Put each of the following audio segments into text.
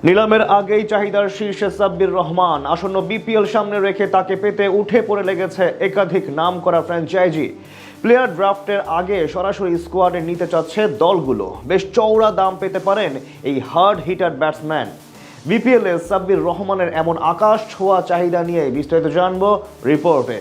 নিলামের আগেই চাহিদার শীর্ষে সাব্বির রহমান। আসন্ন বিপিএল সামনে রেখে তাকে পেতে উঠে পড়ে লেগেছে একাধিক নামকরা ফ্র্যাঞ্চাইজি। প্লেয়ার ড্রাফটের আগে সরাসরি স্কোয়াডে নিতে চাচ্ছে দলগুলো। বেশ চওড়া দাম পেতে পারেন এই হার্ড হিটার ব্যাটসম্যান। বিপিএলে সাব্বির রহমানের এমন আকাশ ছোঁয়া চাহিদা নিয়ে বিস্তারিত জানবো রিপোর্টে।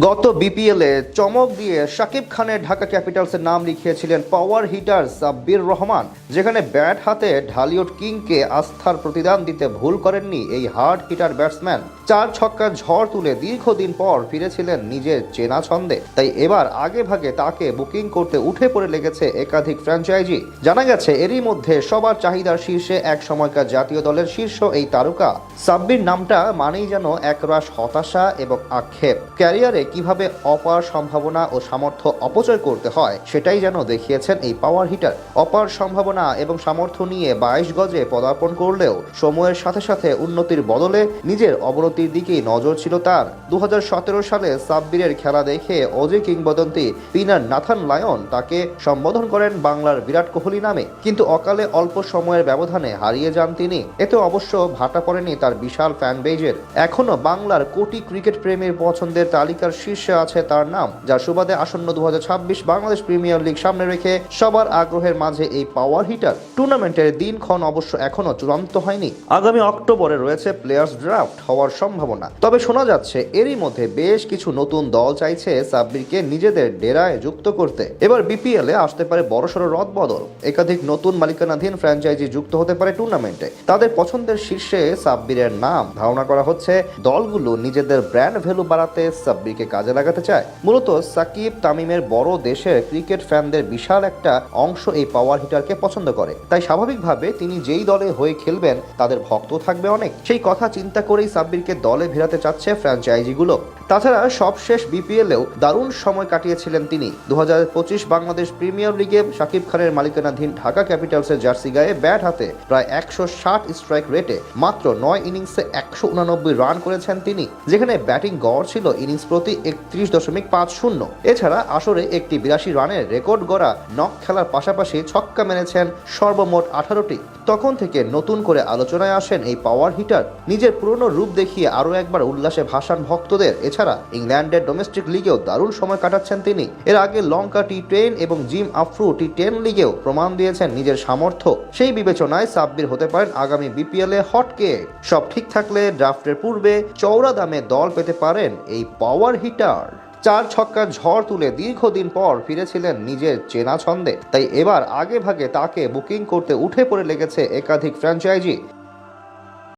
গত বিপিএলে চমক দিয়ে শাকিব খানের ঢাকা ক্যাপিটালসের নাম লিখিয়েছিলেন পাওয়ার হিটার সাব্বির রহমান, যেখানে ব্যাট হাতে ঢালিউড কিংকে আস্থার প্রতিদান দিতে ভুল করেননি এই হার্ড হিটার ব্যাটসম্যান। 4 ছক্কার ঝড় তুলে দীর্ঘদিন পর ফিরেছিলেন নিজের চেনা ছন্দে। তাই এবার আগে ভাগে তাকে বুকিং করতে উঠে পড়ে লেগেছে একাধিক ফ্র্যাঞ্চাইজি। জানা গেছে এরই মধ্যে সবার চাহিদার শীর্ষে এক সময়কার জাতীয় দলের শীর্ষ এই তারকা। সাব্বির নামটা মানেই যেন একরাশ হতাশা এবং আক্ষেপ। ক্যারিয়ারে কিভাবে অপার সম্ভাবনা ও সামর্থ্য অপচয় করতে হয় সেটাই যেন দেখিয়েছেন এই পাওয়ার হিটার। অপার সম্ভাবনা এবং সামর্থ্য নিয়ে 22 গজে পদার্পণ করলেও সময়ের সাথে সাথে উন্নতির বদলে নিজের অবনতির দিকেই নজর ছিল তার। 2017 সালে সাব্বিরের খেলা দেখে অজি কিংবদন্তি স্পিনার নাথান লায়ন তাকে সম্বোধন করেন বাংলার বিরাট কোহলি নামে, কিন্তু অকালে অল্প সময়ের ব্যবধানে হারিয়ে যান তিনি। এতে অবশ্য ভাটা পড়েনি তার বিশাল ফ্যান বেজের। এখনো বাংলার কোটি ক্রিকেট প্রেমীর পছন্দের তালিকার শীর্ষে আছে তার নাম, যার সুবাদে আসন্ন 2026 বাংলাদেশ প্রিমিয়ার লিগ সামনে রেখে সবার আগ্রহের মাঝে এই পাওয়ার হিটার। টুর্নামেন্টের দিনক্ষণ অবশ্য এখনো চূড়ান্ত হয়নি। আগামী অক্টোবরে রয়েছে প্লেয়ার্স ড্রাফট হওয়ার সম্ভাবনা। তবে শোনা যাচ্ছে এরই মধ্যে বেশ কিছু নতুন দল চাইছে সাব্বিরকে নিজেদের ডেরায় যুক্ত করতে। এবার বিপিএলে আসতে পারে বড়সড় রদবদল। একাধিক নতুন মালিকানাধীন ফ্র্যাঞ্চাইজি যুক্ত হতে পারে টুর্নামেন্টে। তাদের পছন্দের শীর্ষে সাব্বিরের নাম। ধারণা করা হচ্ছে দলগুলো নিজেদের ব্র্যান্ড ভ্যালু বাড়াতে সাব্বির কাজে লাগাতে চায়। মূলত সাকিব তামিমের বড় দেশের ক্রিকেট ফ্যানদের বিশাল একটা অংশ এই পাওয়ার হিটারকে পছন্দ করে। তাই স্বাভাবিকভাবে তিনি যেই দলে হয়ে খেলবেন তাদের ভক্ত থাকবে অনেক। সেই কথা চিন্তা করেই সাব্বিরকে দলে ভেড়াতে চাচ্ছে ফ্র্যাঞ্চাইজিগুলো। তাছাড়া সবশেষ বিপিএলেও দারুণ সময় কাটিয়েছিলেন তিনি। 2025 বাংলাদেশ প্রিমিয়ার লিগে শাকিব খানের মালিকানাধীন ঢাকা ক্যাপিটালসের জার্সি গায়ে ব্যাট হাতে প্রায় 160 স্ট্রাইক রেটে মাত্র 9 ইনিংসে 189 রান করেছেন তিনি, যেখানে ব্যাটিং গড় ছিল ইনিংস প্রতি 31.50। এছাড়া আসরে একটি 82 রানের রেকর্ড গড়া নক খেলার পাশাপাশি ছক্কা মেরেছেন সর্বমোট 18টি। তখন থেকে নতুন করে আলোচনায় আসেন এই পাওয়ার হিটার। নিজের পুরনো রূপ দেখিয়ে আরও একবার উল্লাসে ভাসান ভক্তদের। এছাড়া ইংল্যান্ডের ডোমেস্টিক লিগেও দারুণ সময় কাটাচ্ছেন তিনি। এর আগে লঙ্কা টি10 এবং জিম আফ্রো টি10 লিগেও প্রমাণ দিয়েছেন নিজের সামর্থ্য। সেই বিবেচনায় সাব্বির হতে পারেন আগামী বিপিএলে হটকেক। সব ঠিক থাকলে ড্রাফটের পূর্বে চওড়া দামে দল পেতে পারেন এই পাওয়ার হিটার। 4 ছক্কার ঝড় তুলে দীর্ঘদিন পর ফিরেছিলেন নিজের চেনা ছন্দে। তাই এবার আগে ভাগে তাকে বুকিং করতে উঠে পড়ে লেগেছে একাধিক ফ্র্যাঞ্চাইজি।